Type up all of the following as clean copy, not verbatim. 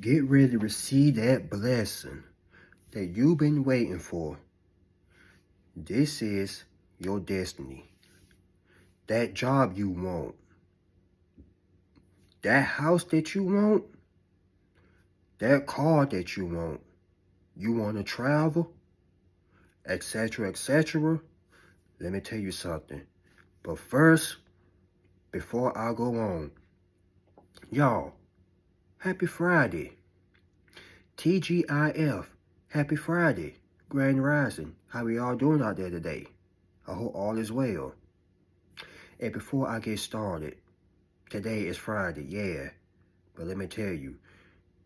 Get ready to receive that blessing that you've been waiting for. This is your destiny. That job you want. That house that you want. That car that you want. You want to travel, etc., etc. Let me tell you something. But first, before I go on, y'all, happy Friday. TGIF, happy Friday. Grand Rising. How we all doing out there today? I hope all is well. And before I get started, today is Friday, yeah. But let me tell you,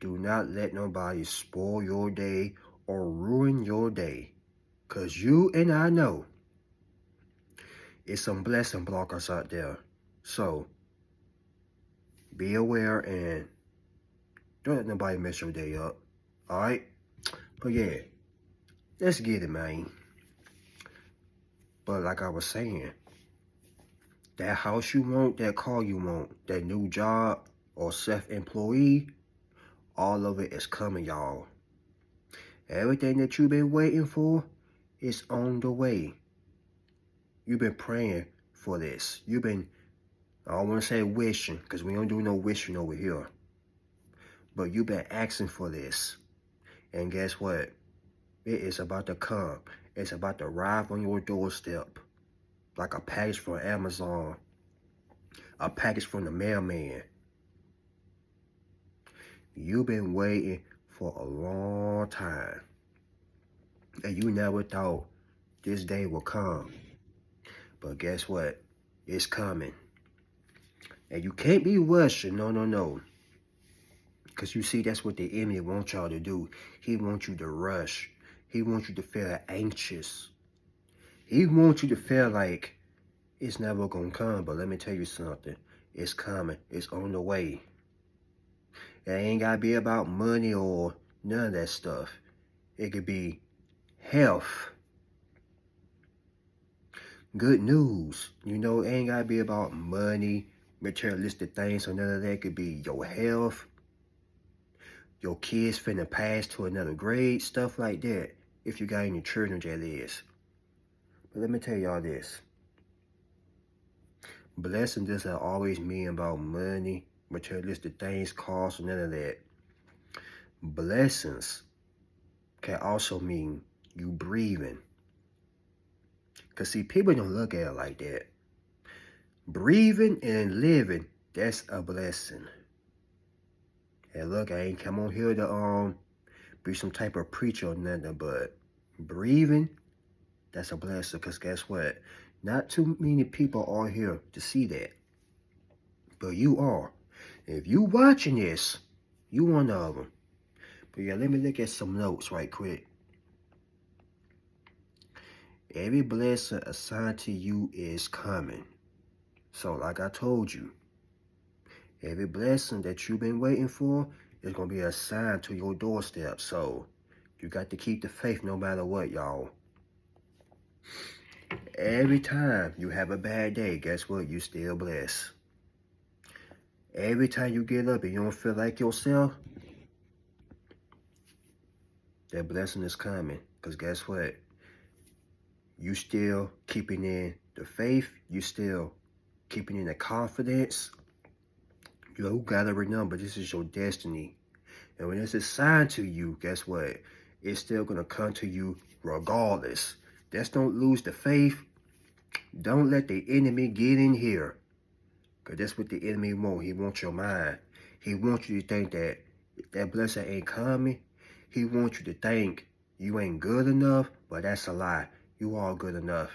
do not let nobody spoil your day or ruin your day. Because you and I know it's some blessing blockers out there. So, be aware and don't let nobody mess your day up. Alright? But yeah, let's get it, man. But like I was saying, that house you want, that car you want, that new job or self-employee, all of it is coming, y'all. Everything that you've been waiting for is on the way. You've been praying for this. You've been, I don't want to say wishing, because we don't do no wishing over here. But you've been asking for this. And guess what? It is about to come. It's about to arrive on your doorstep. Like a package from Amazon. A package from the mailman. You've been waiting for a long time. And you never thought this day would come. But guess what? It's coming. And you can't be rushing. No. Because you see, that's what the enemy wants y'all to do. He wants you to rush. He wants you to feel anxious. He wants you to feel like it's never going to come. But let me tell you something. It's coming. It's on the way. It ain't got to be about money or none of that stuff. It could be health. Good news. You know, it ain't got to be about money, materialistic things, or none of that. It could be your health, your kids finna pass to another grade, stuff like that. If you got any children, that is. But let me tell y'all this. Blessing doesn't always mean about money, materialistic things, cars, or none of that. Blessings can also mean you breathing. Because see, people don't look at it like that. Breathing and living, that's a blessing. And look, I ain't come on here to be some type of preacher or nothing, but breathing, that's a blessing. Because guess what? Not too many people are here to see that. But you are. And if you watching this, you one of them. But yeah, let me look at some notes right quick. Every blessing assigned to you is coming. So like I told you, every blessing that you've been waiting for is going to be assigned to your doorstep. So you got to keep the faith no matter what, y'all. Every time you have a bad day, guess what? You still blessed. Every time you get up and you don't feel like yourself, that blessing is coming. Because guess what? You still keeping in the faith. You still keeping in the confidence. You gotta remember, this is your destiny. And when it's assigned to you, guess what? It's still gonna come to you regardless. Just don't lose the faith. Don't let the enemy get in here. Because that's what the enemy wants. He wants your mind. He wants you to think that that blessing ain't coming. He wants you to think you ain't good enough. But that's a lie. You are good enough.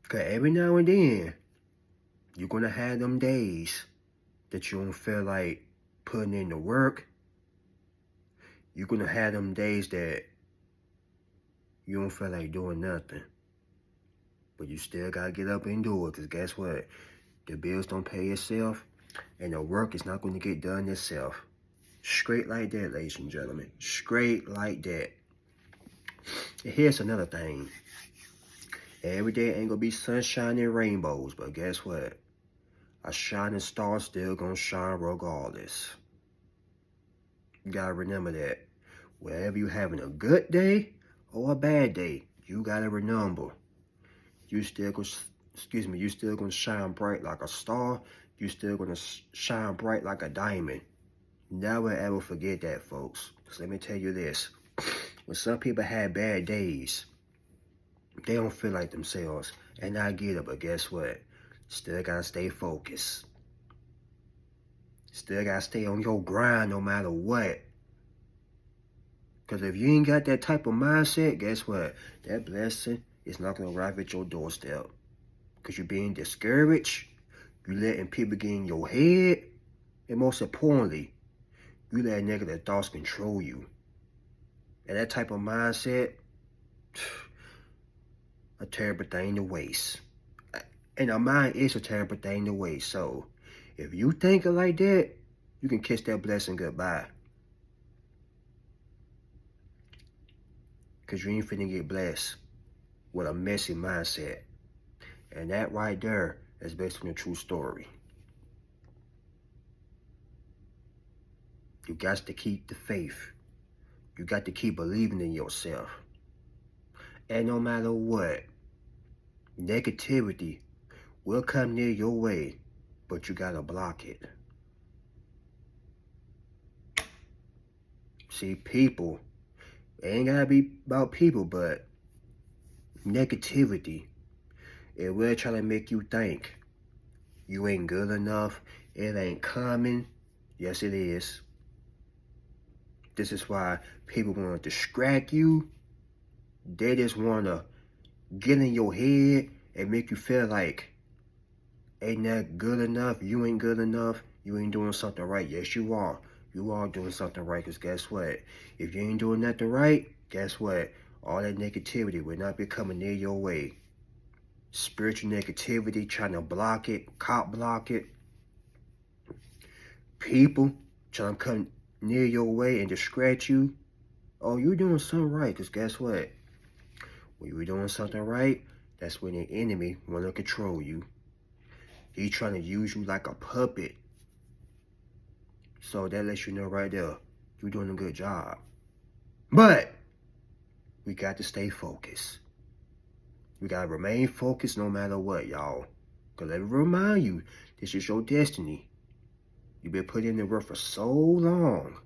Because every now and then, you're going to have them days that you don't feel like putting in the work. You're going to have them days that you don't feel like doing nothing. But you still got to get up and do it. Because guess what? The bills don't pay itself. And the work is not going to get done itself. Straight like that, ladies and gentlemen. Straight like that. And here's another thing. Every day ain't going to be sunshine and rainbows. But guess what? A shining star still going to shine regardless. You gotta remember that. Wherever you having a good day or a bad day, you gotta remember, you still gonna, you still gonna shine bright like a star. You still gonna shine bright like a diamond. Never ever forget that, folks. Because let me tell you this. When some people have bad days, they don't feel like themselves. And I get it, but guess what? Still gotta stay focused. Still gotta stay on your grind no matter what. Because if you ain't got that type of mindset, guess what? That blessing is not gonna arrive at your doorstep. Because you're being discouraged. You letting people get in your head. And most importantly, you let negative thoughts control you. And that type of mindset, a terrible thing to waste. And a mind is a terrible thing to waste. So, if you think it like that, you can kiss that blessing goodbye. Because you ain't finna get blessed with a messy mindset. And that right there is based on a true story. You got to keep the faith. You got to keep believing in yourself. And no matter what, negativity will come near your way, but you gotta block it. See, people, it ain't gotta be about people, but negativity, it will try to make you think you ain't good enough, it ain't coming. Yes, it is. This is why people want to distract you. They just want to get in your head and make you feel like ain't that good enough, you ain't good enough, you ain't doing something right. Yes, you are. You are doing something right, because guess what? If you ain't doing nothing right, guess what? All that negativity will not be coming near your way. Spiritual negativity, trying to block it, cop block it. People trying to come near your way and distract you. Oh, you're doing something right, because guess what? When you're doing something right, that's when the enemy want to control you. He's trying to use you like a puppet. So that lets you know right there, you're doing a good job. But we got to stay focused. We got to remain focused no matter what, y'all. Because let me remind you, this is your destiny. You've been put in the work for so long.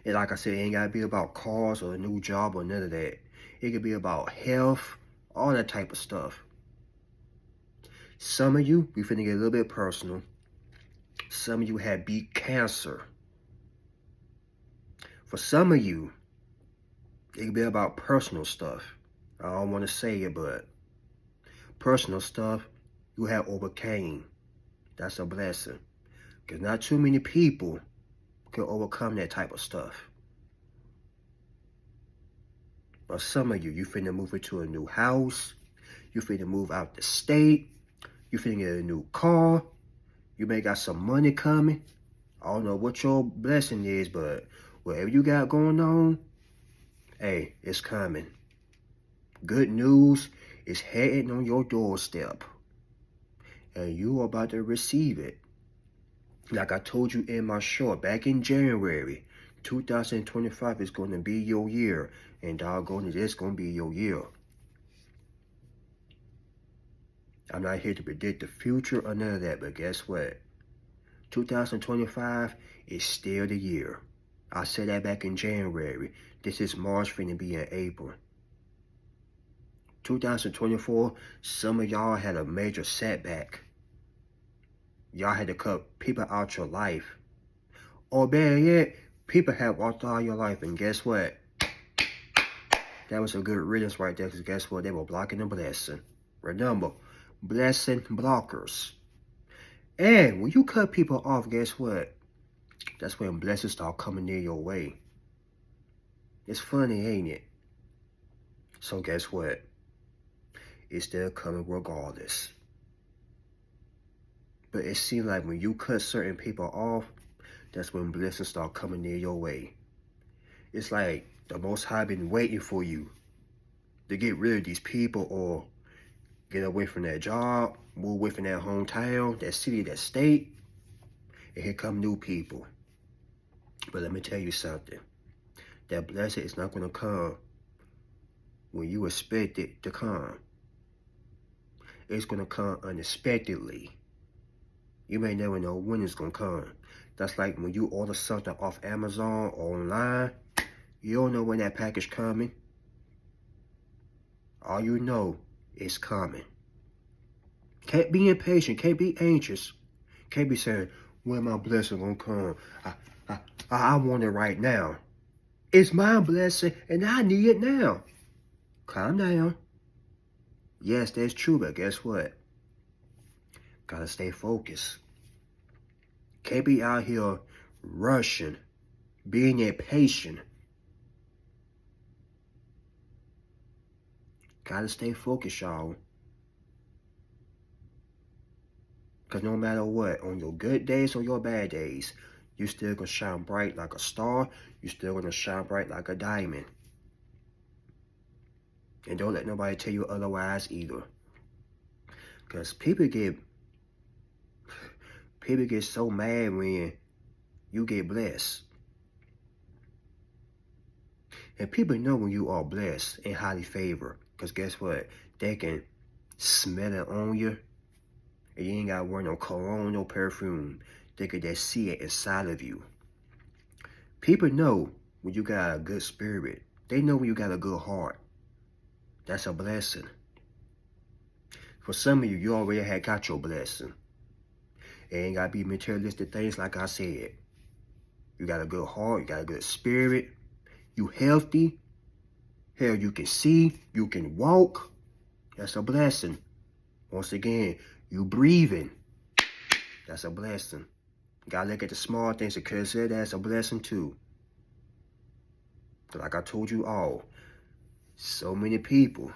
And like I said, it ain't got to be about cars or a new job or none of that. It could be about health, all that type of stuff. Some of you, we finna get a little bit personal. Some of you had beat cancer. For some of you, it could be about personal stuff. I don't want to say it, but personal stuff you have overcame. That's a blessing. Because not too many people can overcome that type of stuff. But some of you, you finna move into a new house. You finna move out the state. You finna get a new car. You may got some money coming. I don't know what your blessing is, but whatever you got going on, hey, it's coming. Good news is heading on your doorstep. And you are about to receive it. Like I told you in my short back in January, 2025 is going to be your year. And doggone it, it's going to be your year. I'm not here to predict the future or none of that, but guess what? 2025 is still the year. I said that back in January. This is March, finna be in April. 2024, some of y'all had a major setback. Y'all had to cut people out your life. Or better yet, people have walked out your life, and guess what? That was a good riddance right there, because guess what? They were blocking the blessing. Remember, blessing blockers. And when you cut people off, guess what? That's when blessings start coming near your way. It's funny, ain't it? So guess what? It's still coming regardless. But it seems like when you cut certain people off, that's when blessings start coming near your way. It's like the Most High been waiting for you to get rid of these people or get away from that job, move away from that hometown, that city, that state, and here come new people. But let me tell you something. That blessing is not going to come when you expect it to come. It's going to come unexpectedly. You may never know when it's going to come. That's like when you order something off Amazon or online. You don't know when that package coming. All you know is coming. Can't be impatient. Can't be anxious. Can't be saying, when my blessing going to come? I want it right now. It's my blessing and I need it now. Calm down. Yes, that's true, but guess what? Gotta stay focused. Can't be out here rushing, being impatient. Gotta stay focused, y'all. Because no matter what, on your good days or your bad days, you still gonna shine bright like a star. You still gonna shine bright like a diamond. And don't let nobody tell you otherwise either. Because people get so mad when you get blessed. And people know when you are blessed and highly favored. Because guess what? They can smell it on you. And you ain't got to wear no cologne, no perfume. They can just see it inside of you. People know when you got a good spirit. They know when you got a good heart. That's a blessing. For some of you, you already had got your blessing. It ain't got to be materialistic things like I said. You got a good heart. You got a good spirit. You healthy. Hell, you can see. You can walk. That's a blessing. Once again, you breathing. That's a blessing. You gotta look at the small things and consider that's a blessing too. Like I told you all, so many people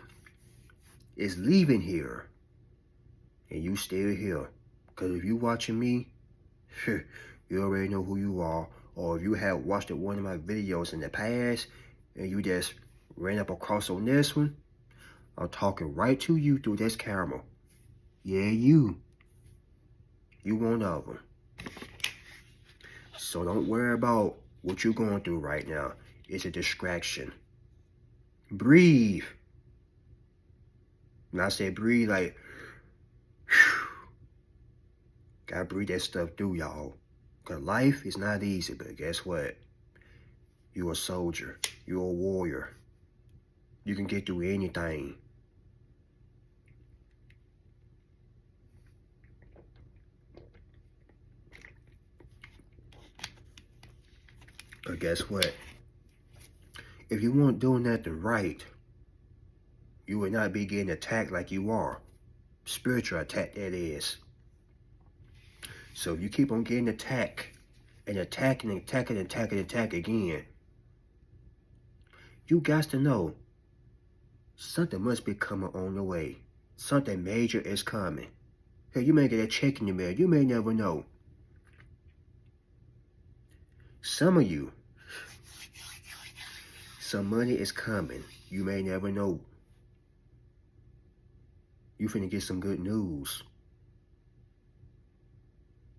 is leaving here and you still here. Because if you watching me, you already know who you are. Or if you have watched one of my videos in the past and you just ran up across on this one, I'm talking right to you through this camera. Yeah, you. You one of them. So don't worry about what you're going through right now. It's a distraction. Breathe. And I say breathe like, gotta breathe that stuff through, y'all. Because life is not easy, but guess what? You're a soldier. You're a warrior. You can get through anything. But guess what? If you weren't doing nothing right, you would not be getting attacked like you are. Spiritual attack, that is. So if you keep on getting attacked and attacking again, you got to know something must be coming on the way. Something major is coming. Hey, you may get a check in the mail. You may never know. Some of you, some money is coming. You may never know. You finna get some good news.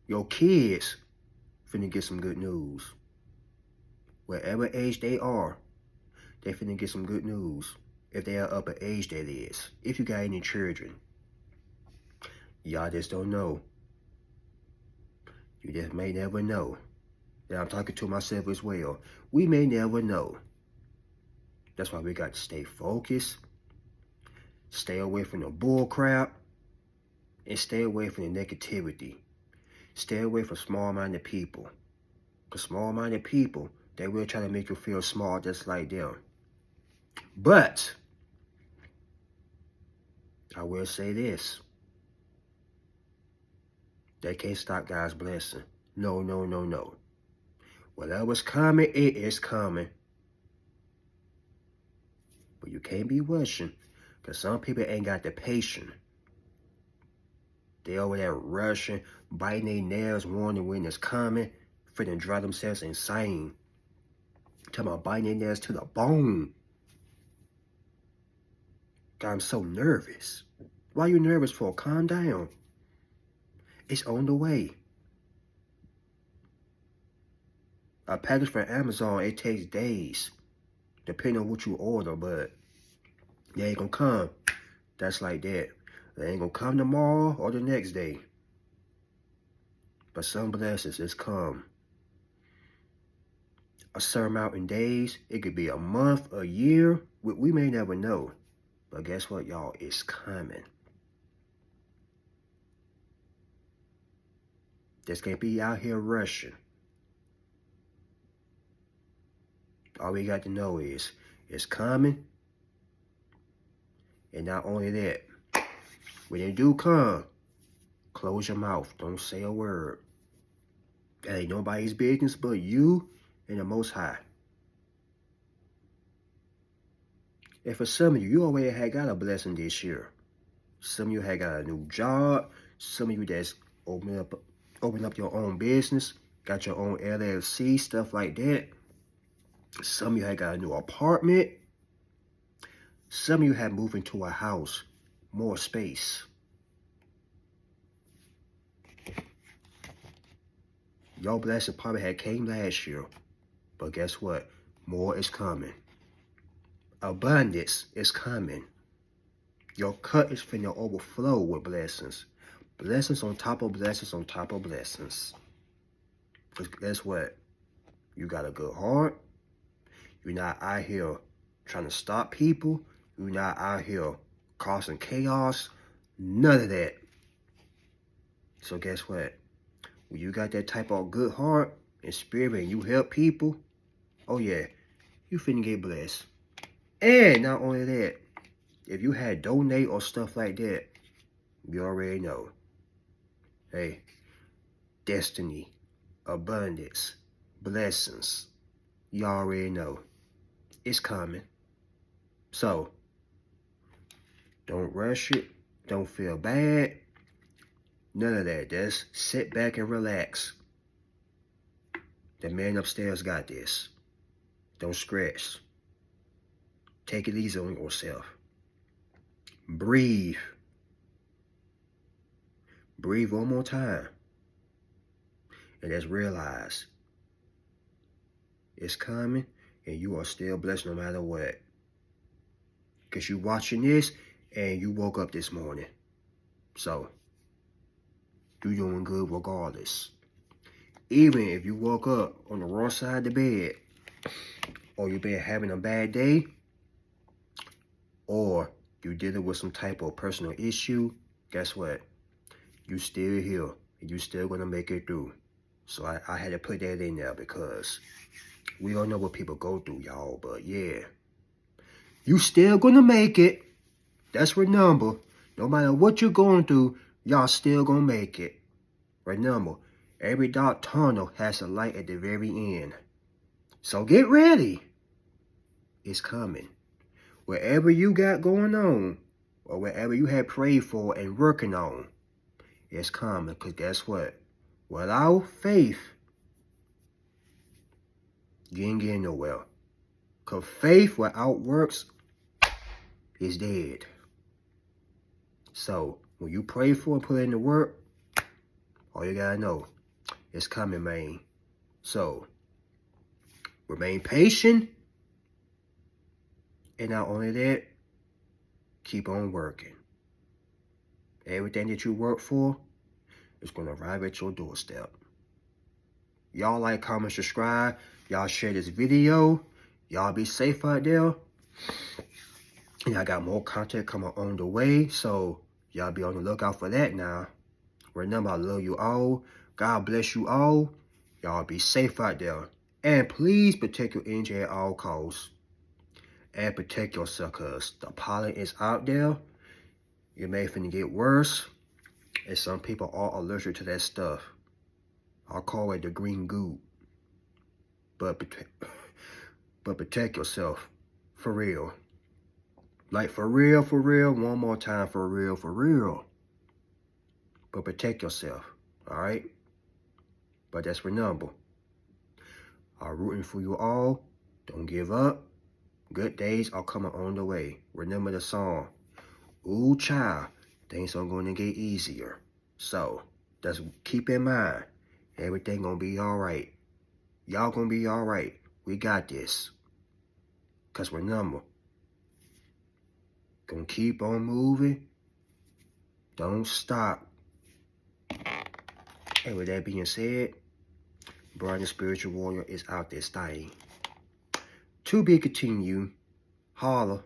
Your kids finna get some good news. Whatever age they are, they finna get some good news. If they are upper age, that is. If you got any children. Y'all just don't know. You just may never know. And I'm talking to myself as well. We may never know. That's why we got to stay focused. Stay away from the bull crap. And stay away from the negativity. Stay away from small-minded people. Because small-minded people, they will try to make you feel small just like them. But, I will say this. They can't stop God's blessing. No, no, no, no. Whatever's coming, it is coming. But you can't be rushing. Because some people ain't got the patience. They over there rushing, biting their nails, wondering when it's coming, finna drive themselves insane. Talking about biting their nails to the bone. God, I'm so nervous. Why are you nervous for? Calm down. It's on the way. A package from Amazon, it takes days, depending on what you order, but they ain't gonna come. That's like that. They ain't gonna come tomorrow or the next day. But some blessings is come a certain amount in days. It could be a month, a year. We may never know. But guess what, y'all? It's coming. Just can't be out here rushing. All we got to know is it's coming. And not only that, when they do come, close your mouth. Don't say a word. That ain't nobody's business but you and the Most High. And for some of you, you already had got a blessing this year. Some of you had got a new job. Some of you that's open up your own business, got your own LLC, stuff like that. Some of you had got a new apartment. Some of you had moved into a house, more space. Your blessing probably had came last year, but guess what? More is coming. Abundance is coming. Your cup is finna overflow with blessings. Blessings on top of blessings on top of blessings. Because guess what? You got a good heart. You're not out here trying to stop people. You're not out here causing chaos. None of that. So guess what? When you got that type of good heart and spirit and you help people, oh yeah, you finna get blessed. And not only that, if you had donate or stuff like that, you already know. Hey, destiny, abundance, blessings, you already know. It's coming. So, don't rush it. Don't feel bad. None of that. Just sit back and relax. The man upstairs got this. Don't stress. Take it easy on yourself. Breathe. Breathe one more time. And just realize it's coming and you are still blessed no matter what. Because you're watching this and you woke up this morning. So, you're doing good regardless. Even if you woke up on the wrong side of the bed, or you've been having a bad day, or you're dealing with some type of personal issue, guess what? You still here, and you still gonna make it through. So I had to put that in there because we don't know what people go through, y'all, but yeah. You still gonna make it. That's remember. No matter what you're going through, y'all still gonna make it. Remember, every dark tunnel has a light at the very end. So get ready. It's coming. Wherever you got going on, or wherever you had prayed for and working on, it's coming. Because guess what? Without faith, you ain't getting nowhere. Because faith without works is dead. So, when you pray for and put in the work, all you gotta know, it's coming, man. So, remain patient. And not only that, keep on working. Everything that you work for is going to arrive at your doorstep. Y'all like, comment, subscribe. Y'all share this video. Y'all be safe out there. And I got more content coming on the way. So, y'all be on the lookout for that now. Remember, I love you all. God bless you all. Y'all be safe out there. And please protect your energy at all costs. And protect yourself, because the pollen is out there. It may finna get worse. And some people are allergic to that stuff. I'll call it the green goo. But protect yourself. For real. Like for real, one more time, for real. But protect yourself, alright? But that's remember. I'm rooting for you all. Don't give up. Good days are coming on the way. Remember the song. Ooh, child, things are going to get easier. So, just keep in mind, everything going to be alright. Y'all gonna be all right. We got this. Because remember, gonna keep on moving. Don't stop. And with that being said, Brian the Spiritual Warrior is out this thing. To be continued. Holla.